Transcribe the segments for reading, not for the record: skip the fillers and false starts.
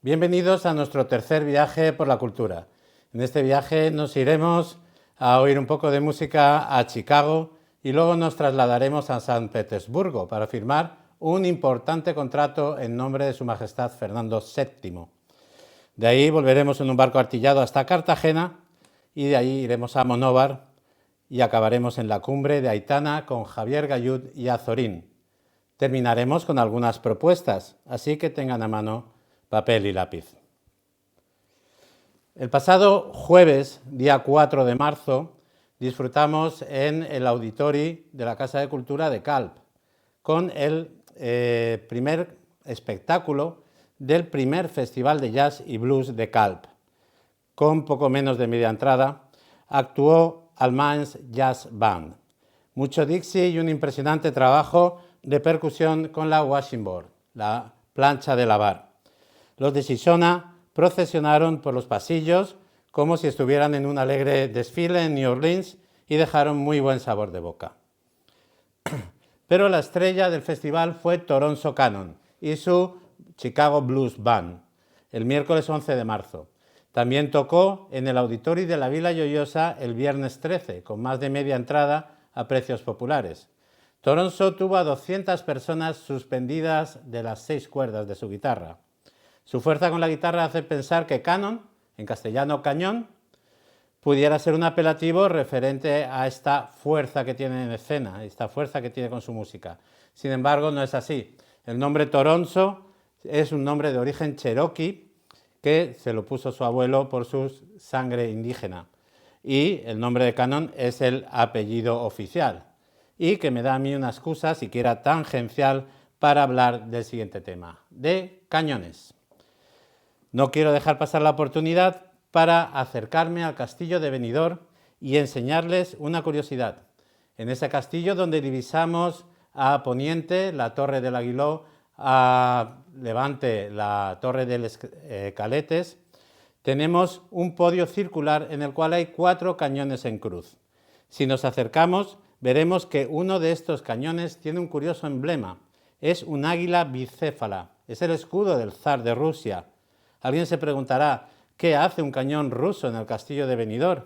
Bienvenidos a nuestro tercer viaje por la cultura. En este viaje nos iremos a oír un poco de música a Chicago y luego nos trasladaremos a San Petersburgo para firmar un importante contrato en nombre de Su Majestad Fernando VII. De ahí volveremos en un barco artillado hasta Cartagena y de ahí iremos a Monóvar y acabaremos en la cumbre de Aitana con Javier Gallud y Azorín. Terminaremos con algunas propuestas, así que tengan a mano papel y lápiz. El pasado jueves, día 4 de marzo, disfrutamos en el Auditori de la Casa de Cultura de Calp, con el primer espectáculo del primer Festival de Jazz y Blues de Calp. Con poco menos de media entrada, actuó Almans Jazz Band. Mucho Dixie y un impresionante trabajo de percusión con la washing board, la plancha de lavar. Los de Shishona procesionaron por los pasillos como si estuvieran en un alegre desfile en New Orleans y dejaron muy buen sabor de boca. Pero la estrella del festival fue Toronzo Cannon y su Chicago Blues Band, el miércoles 11 de marzo. También tocó en el Auditori de la Vila Lloyosa el viernes 13, con más de media entrada a precios populares. Toronzo tuvo a 200 personas suspendidas de las 6 cuerdas de su guitarra. Su fuerza con la guitarra hace pensar que Cannon, en castellano cañón, pudiera ser un apelativo referente a esta fuerza que tiene en escena, esta fuerza que tiene con su música. Sin embargo, no es así. El nombre Toronzo es un nombre de origen cherokee que se lo puso su abuelo por su sangre indígena. Y el nombre de Cannon es el apellido oficial. Y que me da a mí una excusa, siquiera tangencial, para hablar del siguiente tema, de cañones. No quiero dejar pasar la oportunidad para acercarme al castillo de Benidorm y enseñarles una curiosidad. En ese castillo donde divisamos a poniente la Torre del Aguiló, a levante la Torre de los Caletes, tenemos un podio circular en el cual hay 4 cañones en cruz. Si nos acercamos, veremos que uno de estos cañones tiene un curioso emblema. Es un águila bicéfala, es el escudo del zar de Rusia. Alguien se preguntará, ¿qué hace un cañón ruso en el castillo de Benidorm?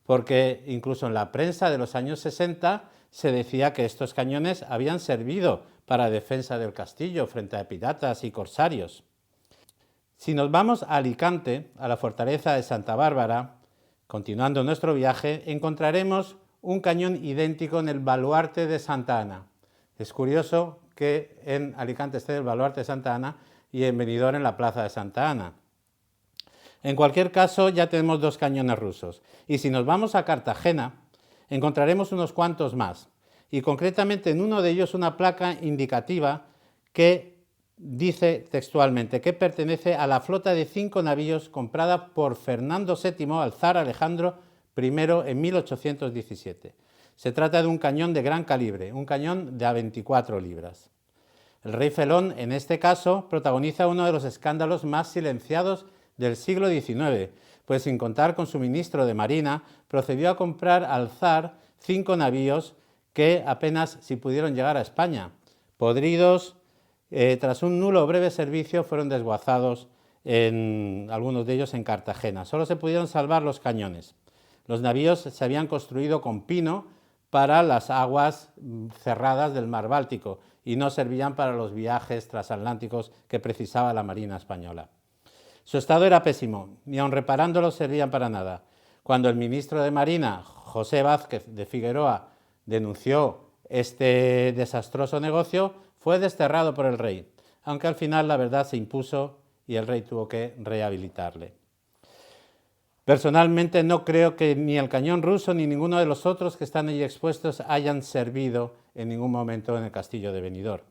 Porque incluso en la prensa de los años 60 se decía que estos cañones habían servido para defensa del castillo frente a piratas y corsarios. Si nos vamos a Alicante, a la fortaleza de Santa Bárbara, continuando nuestro viaje, encontraremos un cañón idéntico en el baluarte de Santa Ana. Es curioso que en Alicante esté el baluarte de Santa Ana y en Benidorm en la plaza de Santa Ana. En cualquier caso, ya tenemos 2 cañones rusos. Y si nos vamos a Cartagena, encontraremos unos cuantos más. Y concretamente en uno de ellos una placa indicativa que dice textualmente que pertenece a la flota de 5 navíos comprada por Fernando VII al zar Alejandro I en 1817. Se trata de un cañón de gran calibre, un cañón de a 24 libras. El rey Felón, en este caso, protagoniza uno de los escándalos más silenciados del siglo XIX, pues sin contar con su ministro de Marina, procedió a comprar al zar 5 navíos que apenas si pudieron llegar a España. Podridos, tras un nulo o breve servicio, fueron desguazados, algunos de ellos en Cartagena. Solo se pudieron salvar los cañones. Los navíos se habían construido con pino para las aguas cerradas del mar Báltico y no servían para los viajes transatlánticos que precisaba la Marina española. Su estado era pésimo, ni aun reparándolos servían para nada. Cuando el ministro de Marina, José Vázquez de Figueroa, denunció este desastroso negocio, fue desterrado por el rey, aunque al final la verdad se impuso y el rey tuvo que rehabilitarle. Personalmente no creo que ni el cañón ruso ni ninguno de los otros que están allí expuestos hayan servido en ningún momento en el castillo de Benidorm.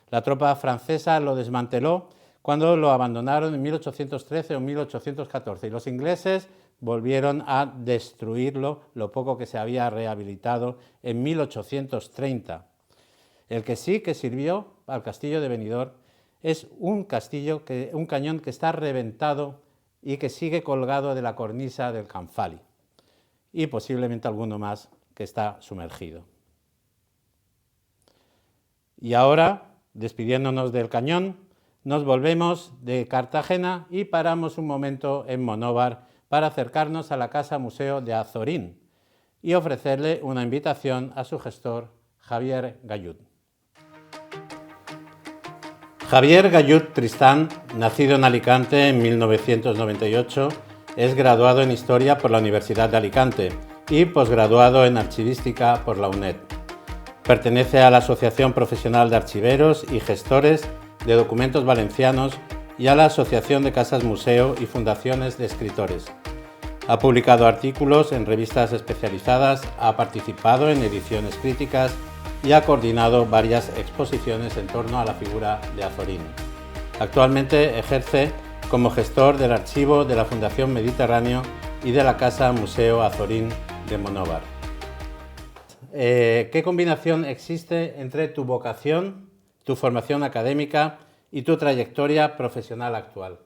La tropa francesa lo desmanteló cuando lo abandonaron en 1813 o 1814 y los ingleses volvieron a destruirlo lo poco que se había rehabilitado en 1830. El que sí que sirvió al castillo de Benidorm es un cañón que está reventado y que sigue colgado de la cornisa del Canfali, y posiblemente alguno más que está sumergido. Y ahora, despidiéndonos del cañón, nos volvemos de Cartagena y paramos un momento en Monóvar para acercarnos a la Casa Museo de Azorín y ofrecerle una invitación a su gestor, Javier Gallud. Javier Gallud Tristán, nacido en Alicante en 1998, es graduado en Historia por la Universidad de Alicante y posgraduado en Archivística por la UNED. Pertenece a la Asociación Profesional de Archiveros y Gestores de Documentos Valencianos y a la Asociación de Casas Museo y Fundaciones de Escritores. Ha publicado artículos en revistas especializadas, ha participado en ediciones críticas y ha coordinado varias exposiciones en torno a la figura de Azorín. Actualmente ejerce como gestor del archivo de la Fundación Mediterráneo y de la Casa Museo Azorín de Monóvar. ¿Qué combinación existe entre tu vocación, tu formación académica y tu trayectoria profesional actual?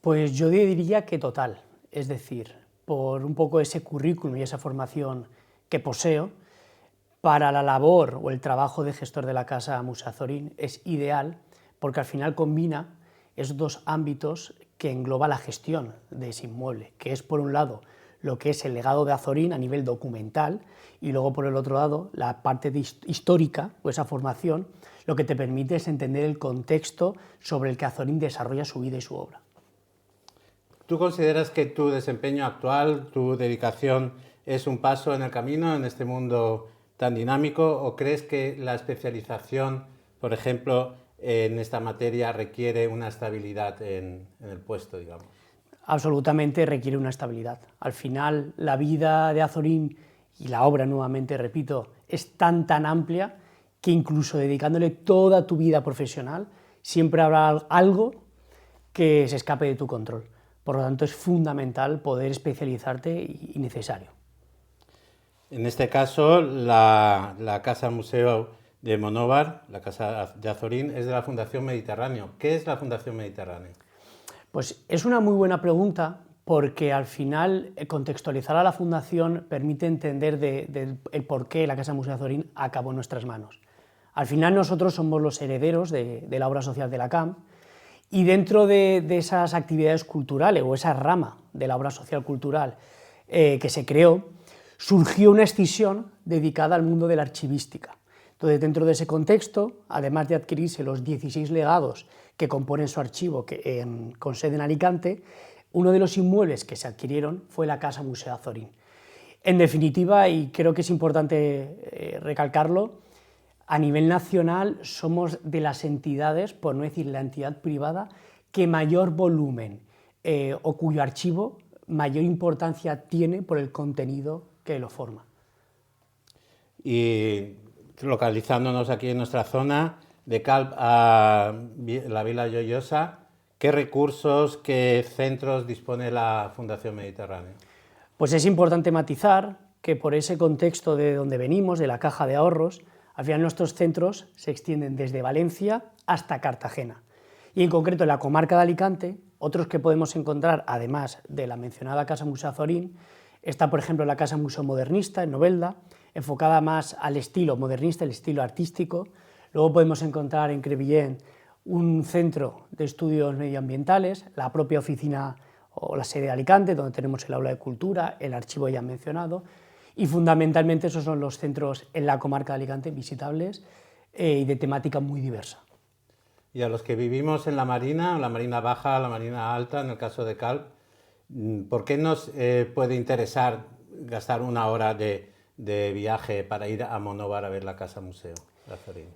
Pues yo diría que total, es decir, por un poco ese currículum y esa formación que poseo, para la labor o el trabajo de gestor de la Casa Museo Azorín es ideal porque al final combina esos dos ámbitos que engloba la gestión de ese inmueble, que es por un lado lo que es el legado de Azorín a nivel documental y luego por el otro lado la parte histórica o esa formación, lo que te permite es entender el contexto sobre el que Azorín desarrolla su vida y su obra. ¿Tú consideras que tu desempeño actual, tu dedicación es un paso en el camino en este mundo tan dinámico o crees que la especialización, por ejemplo, en esta materia requiere una estabilidad en el puesto, digamos? Absolutamente requiere una estabilidad. Al final, la vida de Azorín y la obra, nuevamente repito, es tan amplia que incluso dedicándole toda tu vida profesional, siempre habrá algo que se escape de tu control. Por lo tanto, es fundamental poder especializarte y necesario. En este caso, la Casa Museo de Monóvar, la Casa de Azorín, es de la Fundación Mediterráneo. ¿Qué es la Fundación Mediterráneo? Pues es una muy buena pregunta porque al final contextualizar a la Fundación permite entender el por qué la Casa Museo de Azorín acabó en nuestras manos. Al final nosotros somos los herederos de la obra social de la CAM y dentro de esas actividades culturales o esa rama de la obra social cultural que se creó, surgió una escisión dedicada al mundo de la archivística. Entonces, dentro de ese contexto, además de adquirirse los 16 legados que componen su archivo con sede en Alicante, uno de los inmuebles que se adquirieron fue la Casa Museo Azorín. En definitiva, y creo que es importante recalcarlo, a nivel nacional somos de las entidades, por no decir la entidad privada, que mayor volumen o cuyo archivo mayor importancia tiene por el contenido que lo forma. Y localizándonos aquí en nuestra zona, de Calp a la Vila Joiosa, ¿qué recursos, qué centros dispone la Fundación Mediterráneo? Pues es importante matizar que por ese contexto de donde venimos, de la caja de ahorros, al final nuestros centros se extienden desde Valencia hasta Cartagena. Y en concreto en la comarca de Alicante, otros que podemos encontrar, además de la mencionada Casa Museo Azorín, está por ejemplo la Casa Museo Modernista en Novelda, enfocada más al estilo modernista, el estilo artístico. Luego podemos encontrar en Crevillent un centro de estudios medioambientales, la propia oficina o la sede de Alicante, donde tenemos el aula de cultura, el archivo ya mencionado, y fundamentalmente esos son los centros en la comarca de Alicante visitables y de temática muy diversa. Y a los que vivimos en la Marina Baja, la Marina Alta, en el caso de Calp, ¿por qué nos puede interesar gastar una hora de viaje para ir a Monóvar a ver la Casa Museo de Azorín?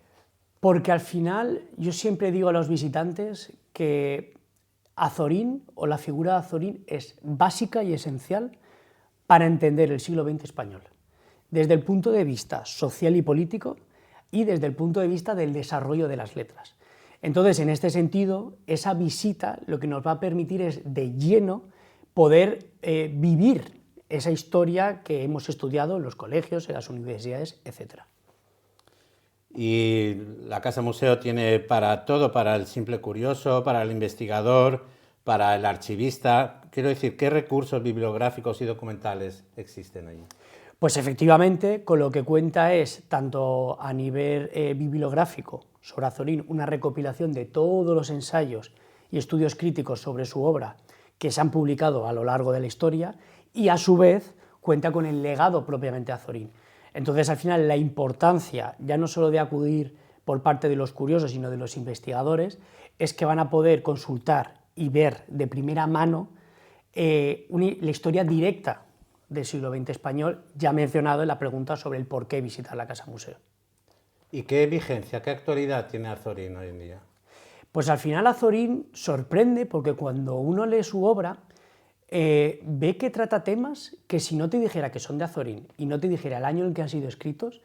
Porque al final yo siempre digo a los visitantes que Azorín o la figura de Azorín es básica y esencial para entender el siglo XX español, desde el punto de vista social y político y desde el punto de vista del desarrollo de las letras. Entonces, en este sentido, esa visita lo que nos va a permitir es de lleno poder vivir esa historia que hemos estudiado en los colegios, en las universidades, etc. Y la Casa Museo tiene para todo, para el simple curioso, para el investigador, para el archivista. Quiero decir, ¿qué recursos bibliográficos y documentales existen allí? Pues efectivamente, con lo que cuenta es, tanto a nivel bibliográfico sobre Azorín, una recopilación de todos los ensayos y estudios críticos sobre su obra que se han publicado a lo largo de la historia, y a su vez cuenta con el legado propiamente de Azorín. Entonces, al final, la importancia, ya no solo de acudir por parte de los curiosos, sino de los investigadores, es que van a poder consultar y ver de primera mano la historia directa del siglo XX español, ya mencionado en la pregunta sobre el por qué visitar la Casa Museo. ¿Y qué vigencia, qué actualidad tiene Azorín hoy en día? Pues al final Azorín sorprende porque cuando uno lee su obra ve que trata temas que, si no te dijera que son de Azorín y no te dijera el año en que han sido escritos,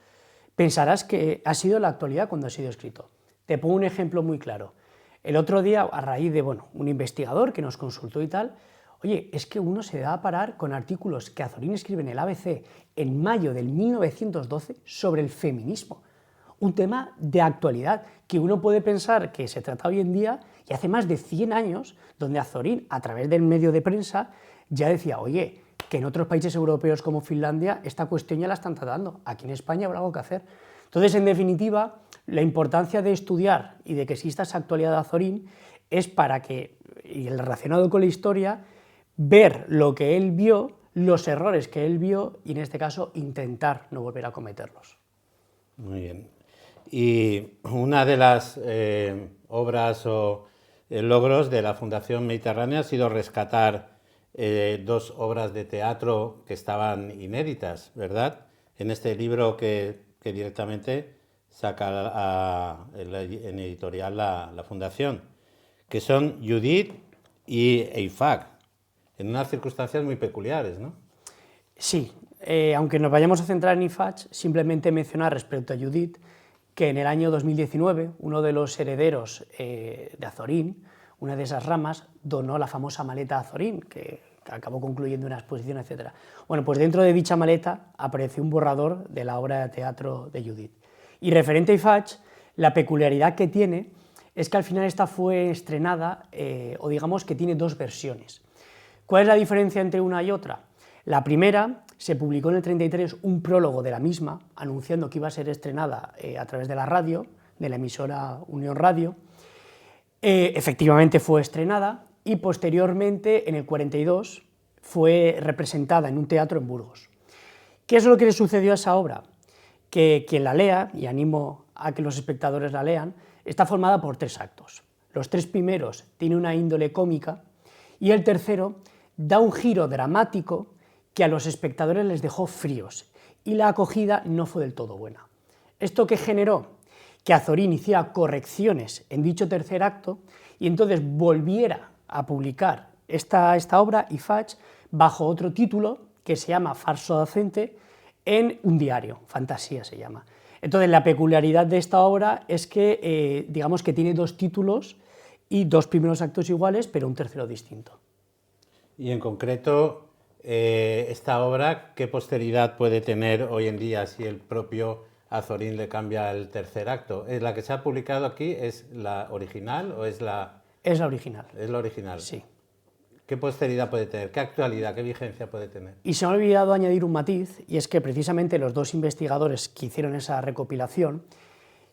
pensarás que ha sido la actualidad cuando ha sido escrito. Te pongo un ejemplo muy claro. El otro día, a raíz de un investigador que nos consultó y tal, oye, es que uno se da a parar con artículos que Azorín escribe en el ABC en mayo del 1912 sobre el feminismo. Un tema de actualidad que uno puede pensar que se trata hoy en día, y hace más de 100 años, donde Azorín, a través del medio de prensa, ya decía, oye, que en otros países europeos como Finlandia esta cuestión ya la están tratando, aquí en España habrá algo que hacer. Entonces, en definitiva, la importancia de estudiar y de que exista esa actualidad de Azorín es para que, y el relacionado con la historia, ver lo que él vio, los errores que él vio, y en este caso intentar no volver a cometerlos. Muy bien. Y una de las obras o logros de la Fundación Mediterránea ha sido rescatar dos obras de teatro que estaban inéditas, ¿verdad? En este libro que directamente saca en editorial la Fundación, que son Judith y Eiffage, en unas circunstancias muy peculiares, ¿no? Sí, aunque nos vayamos a centrar en Eiffage, simplemente mencionar respecto a Judith que en el año 2019 uno de los herederos de Azorín, una de esas ramas, donó la famosa maleta Azorín, que acabó concluyendo una exposición, etc. Bueno, pues dentro de dicha maleta apareció un borrador de la obra de teatro de Judith. Y referente a Eiffage, la peculiaridad que tiene es que al final esta fue estrenada, o digamos que tiene dos versiones. ¿Cuál es la diferencia entre una y otra? La primera, se publicó en el 33 un prólogo de la misma, anunciando que iba a ser estrenada a través de la radio, de la emisora Unión Radio. Efectivamente fue estrenada y posteriormente, en el 42, fue representada en un teatro en Burgos. ¿Qué es lo que le sucedió a esa obra? Que quien la lea, y animo a que los espectadores la lean, está formada por 3 actos. Los 3 primeros tienen una índole cómica y el tercero da un giro dramático que a los espectadores les dejó fríos, y la acogida no fue del todo buena. ¿Esto qué generó? Que Azorín hiciera correcciones en dicho tercer acto y entonces volviera a publicar esta obra, Eiffage, bajo otro título que se llama Farso docente, en un diario, Fantasía se llama. Entonces, la peculiaridad de esta obra es que, digamos que tiene 2 títulos y 2 primeros actos iguales, pero un tercero distinto. Y en concreto, esta obra, ¿qué posteridad puede tener hoy en día si el propio Azorín le cambia el tercer acto? ¿Es la que se ha publicado aquí? ¿Es la original o es la...? Es la original. Es la original. Sí. ¿Qué posteridad puede tener? ¿Qué actualidad, qué vigencia puede tener? Y se me ha olvidado añadir un matiz, y es que precisamente los 2 investigadores que hicieron esa recopilación,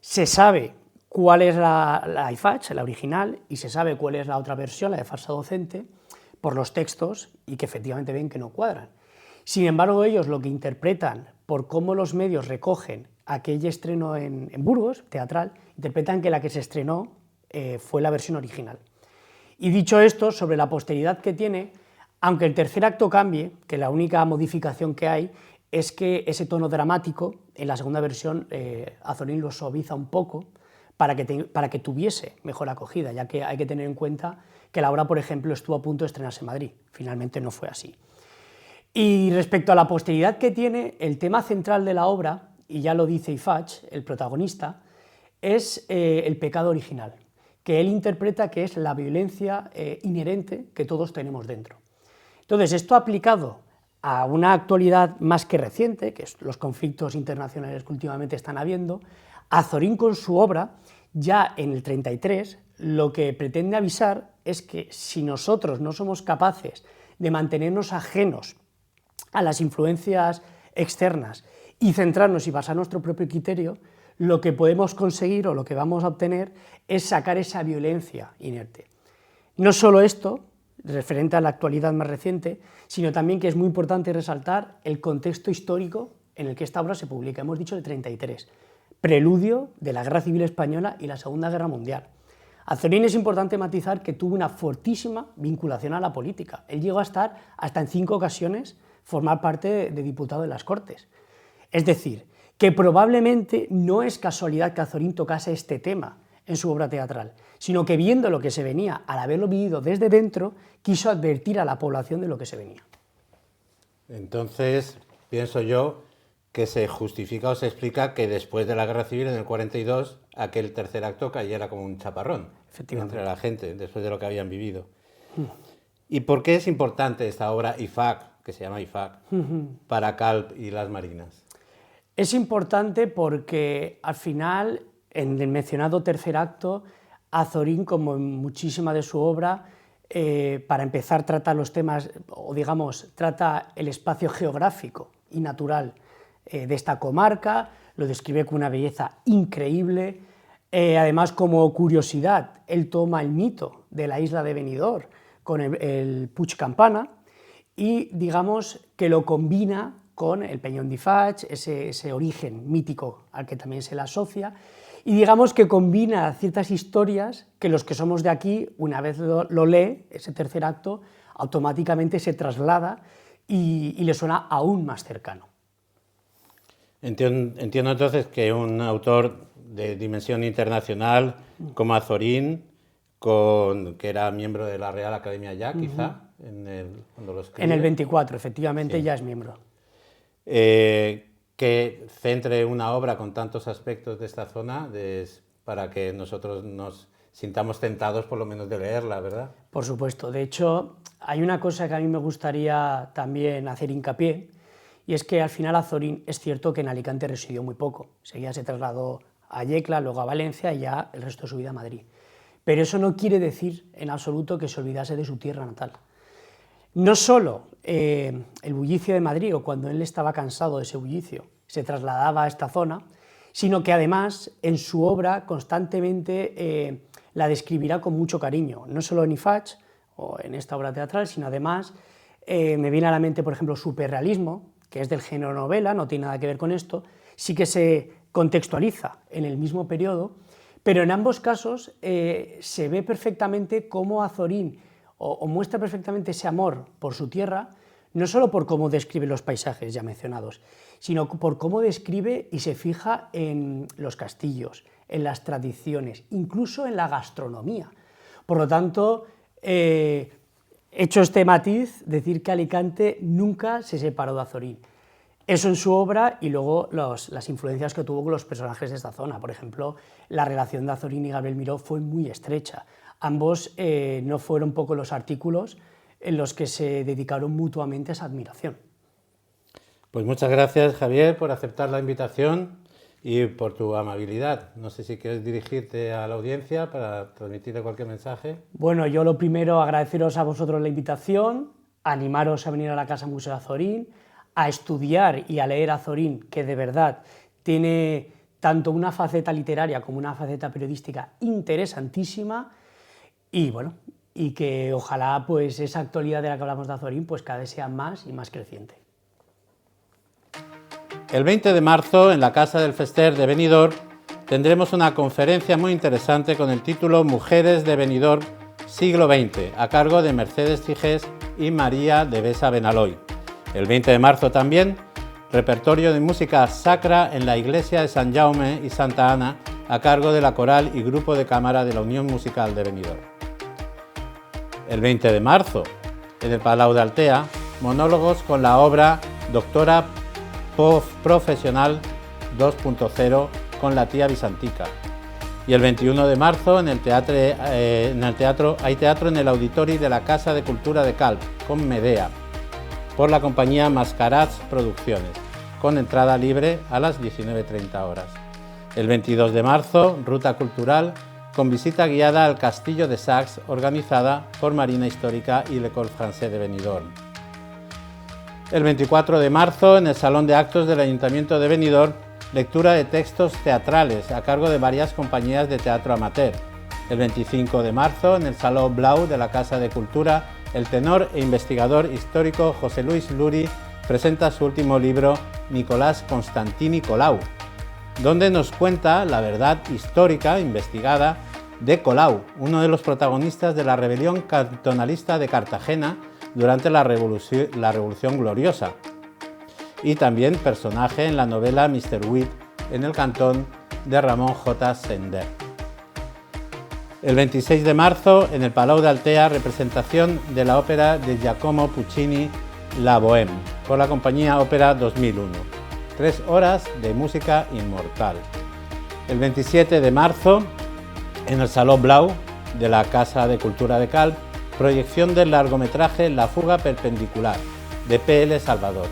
se sabe cuál es la Eiffage, la original, y se sabe cuál es la otra versión, la de Farsa docente, por los textos, y que efectivamente ven que no cuadran. Sin embargo, ellos lo que interpretan por cómo los medios recogen aquel estreno en Burgos, teatral, interpretan que la que se estrenó fue la versión original. Y dicho esto, sobre la posteridad que tiene, aunque el tercer acto cambie, que la única modificación que hay es que ese tono dramático, en la segunda versión, Azorín lo suaviza un poco para que tuviese mejor acogida, ya que hay que tener en cuenta que la obra, por ejemplo, estuvo a punto de estrenarse en Madrid. Finalmente no fue así. Y respecto a la posteridad que tiene, el tema central de la obra, y ya lo dice Eiffage, el protagonista, es el pecado original, que él interpreta que es la violencia inherente que todos tenemos dentro. Entonces, esto aplicado a una actualidad más que reciente, que es los conflictos internacionales que últimamente están habiendo, Azorín con su obra, ya en el 33, lo que pretende avisar es que si nosotros no somos capaces de mantenernos ajenos a las influencias externas y centrarnos y basar nuestro propio criterio, lo que podemos conseguir o lo que vamos a obtener es sacar esa violencia inerte. No solo esto, referente a la actualidad más reciente, sino también que es muy importante resaltar el contexto histórico en el que esta obra se publica. Hemos dicho el 33, preludio de la Guerra Civil Española y la Segunda Guerra Mundial. Azorín es importante matizar que tuvo una fortísima vinculación a la política. Él llegó a estar hasta en 5 ocasiones formar parte de diputado de las Cortes. Es decir, que probablemente no es casualidad que Azorín tocase este tema en su obra teatral, sino que viendo lo que se venía, al haberlo vivido desde dentro, quiso advertir a la población de lo que se venía. Entonces, pienso yo que se justifica o se explica que después de la Guerra Civil, en el 42, aquel tercer acto cayera como un chaparrón entre la gente, después de lo que habían vivido. ¿Y por qué es importante esta obra IFAC, que se llama IFAC, para Calp y las Marinas? Es importante porque al final, en el mencionado tercer acto, Azorín, como en muchísima de su obra, para empezar trata los temas, o digamos, trata el espacio geográfico y natural de esta comarca, lo describe con una belleza increíble. Además, como curiosidad, él toma el mito de la isla de Benidorm con el Puig Campana y digamos que lo combina con el Peñón d'Ifaig, ese origen mítico al que también se le asocia, y digamos que combina ciertas historias que los que somos de aquí, una vez lo lee, ese tercer acto, automáticamente se traslada y le suena aún más cercano. Entiendo entonces que un autor de dimensión internacional como Azorín, que era miembro de la Real Academia ya, quizá, cuando lo escribe. En el 24, efectivamente, sí. Ya es miembro. Que centre una obra con tantos aspectos de esta zona para que nosotros nos sintamos tentados por lo menos de leerla, ¿verdad? Por supuesto. De hecho, hay una cosa que a mí me gustaría también hacer hincapié, y es que al final Azorín es cierto que en Alicante residió muy poco. Enseguida se trasladó a Yecla, luego a Valencia y ya el resto de su vida a Madrid. Pero eso no quiere decir en absoluto que se olvidase de su tierra natal. No solo el bullicio de Madrid, o cuando él estaba cansado de ese bullicio, se trasladaba a esta zona, sino que además en su obra constantemente la describirá con mucho cariño, no solo en IFAC o en esta obra teatral, sino además me viene a la mente, por ejemplo, Superrealismo, que es del género novela, no tiene nada que ver con esto, sí que se contextualiza en el mismo periodo, pero en ambos casos se ve perfectamente cómo Azorín o muestra perfectamente ese amor por su tierra, no solo por cómo describe los paisajes ya mencionados, sino por cómo describe y se fija en los castillos, en las tradiciones, incluso en la gastronomía. Por lo tanto, hecho este matiz, decir que Alicante nunca se separó de Azorín. Eso en su obra y luego las influencias que tuvo con los personajes de esta zona. Por ejemplo, la relación de Azorín y Gabriel Miró fue muy estrecha. Ambos no fueron pocos los artículos en los que se dedicaron mutuamente a esa admiración. Pues muchas gracias, Javier, por aceptar la invitación y por tu amabilidad. No sé si quieres dirigirte a la audiencia para transmitirle cualquier mensaje. Bueno, yo lo primero agradeceros a vosotros la invitación, animaros a venir a la Casa Museo Azorín, a estudiar y a leer Azorín, que de verdad tiene tanto una faceta literaria como una faceta periodística interesantísima, y bueno, y que ojalá pues esa actualidad de la que hablamos de Azorín pues cada vez sea más y más creciente. El 20 de marzo, en la Casa del Fester de Benidorm, tendremos una conferencia muy interesante con el título Mujeres de Benidorm, siglo XX, a cargo de Mercedes Tigés y María de Besa Benaloy. El 20 de marzo también, repertorio de música sacra en la iglesia de San Jaume y Santa Ana, a cargo de la coral y grupo de cámara de la Unión Musical de Benidorm. El 20 de marzo, en el Palau de Altea, monólogos con la obra Doctora Profesional 2.0 con la tía Visantica. Y el 21 de marzo hay teatro en el Auditori de la Casa de Cultura de Calp, con Medea, por la compañía Mascarats Producciones, con entrada libre a las 19:30 horas. El 22 de marzo, Ruta Cultural, con visita guiada al Castillo de Sacs, organizada por Marina Histórica y l'École Française de Benidorm. El 24 de marzo, en el Salón de Actos del Ayuntamiento de Benidorm, lectura de textos teatrales a cargo de varias compañías de teatro amateur. El 25 de marzo, en el Salón Blau de la Casa de Cultura, el tenor e investigador histórico José Luis Luri presenta su último libro, Nicolás Constantini Colau, donde nos cuenta la verdad histórica investigada de Colau, uno de los protagonistas de la rebelión cantonalista de Cartagena durante la Revolución Gloriosa, y también personaje en la novela Mr. Witt en el cantón de Ramón J. Sender. El 26 de marzo, en el Palau de Altea, representación de la ópera de Giacomo Puccini, La Bohème, por la compañía Ópera 2001. 3 horas de música inmortal. El 27 de marzo, en el Salón Blau de la Casa de Cultura de Calp, proyección del largometraje La Fuga Perpendicular, de P.L. Salvador.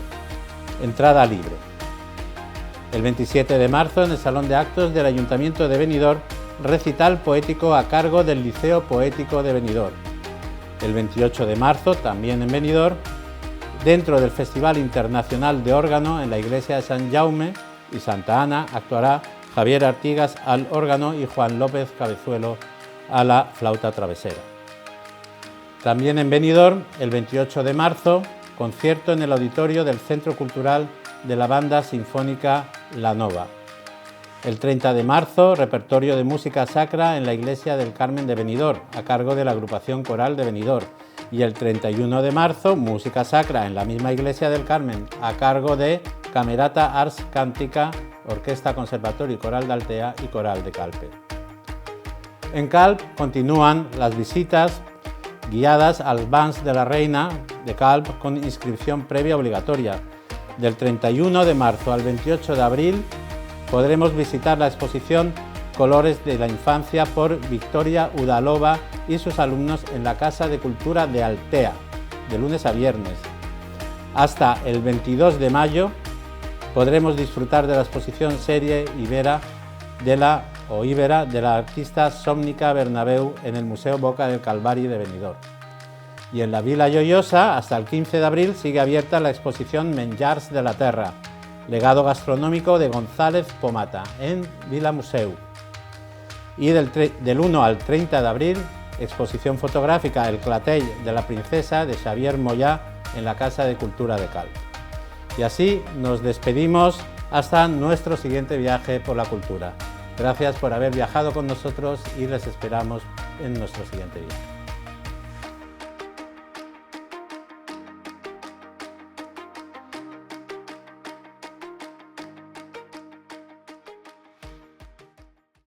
Entrada libre. El 27 de marzo, en el Salón de Actos del Ayuntamiento de Benidorm, recital poético a cargo del Liceo Poético de Benidorm. El 28 de marzo, también en Benidorm, dentro del Festival Internacional de Órgano en la Iglesia de San Jaume y Santa Ana, actuará Javier Artigas al órgano y Juan López Cabezuelo a la flauta travesera. También en Benidorm, el 28 de marzo, concierto en el auditorio del Centro Cultural de la Banda Sinfónica La Nova. El 30 de marzo, repertorio de música sacra en la Iglesia del Carmen de Benidorm, a cargo de la Agrupación Coral de Benidorm. Y el 31 de marzo, música sacra en la misma Iglesia del Carmen, a cargo de Camerata Ars Cántica, Orquesta Conservatorio y Coral de Altea y Coral de Calpe. En Calp continúan las visitas guiadas al Bancs de la Reina de Calp con inscripción previa obligatoria. Del 31 de marzo al 28 de abril podremos visitar la exposición Colores de la Infancia por Victoria Udalova y sus alumnos en la Casa de Cultura de Altea, de lunes a viernes. Hasta el 22 de mayo podremos disfrutar de la exposición Serie Ibera de la artista Sómnica Bernabeu en el Museo Boca del Calvari de Benidorm. Y en la Vila Joiosa, hasta el 15 de abril, sigue abierta la exposición Menjars de la Terra, legado gastronómico de González Pomata, en Vila Museu. Y del 1 al 30 de abril, exposición fotográfica El Clatell de la Princesa de Xavier Moyà en la Casa de Cultura de Calp. Y así nos despedimos hasta nuestro siguiente viaje por la cultura. Gracias por haber viajado con nosotros y les esperamos en nuestro siguiente viaje.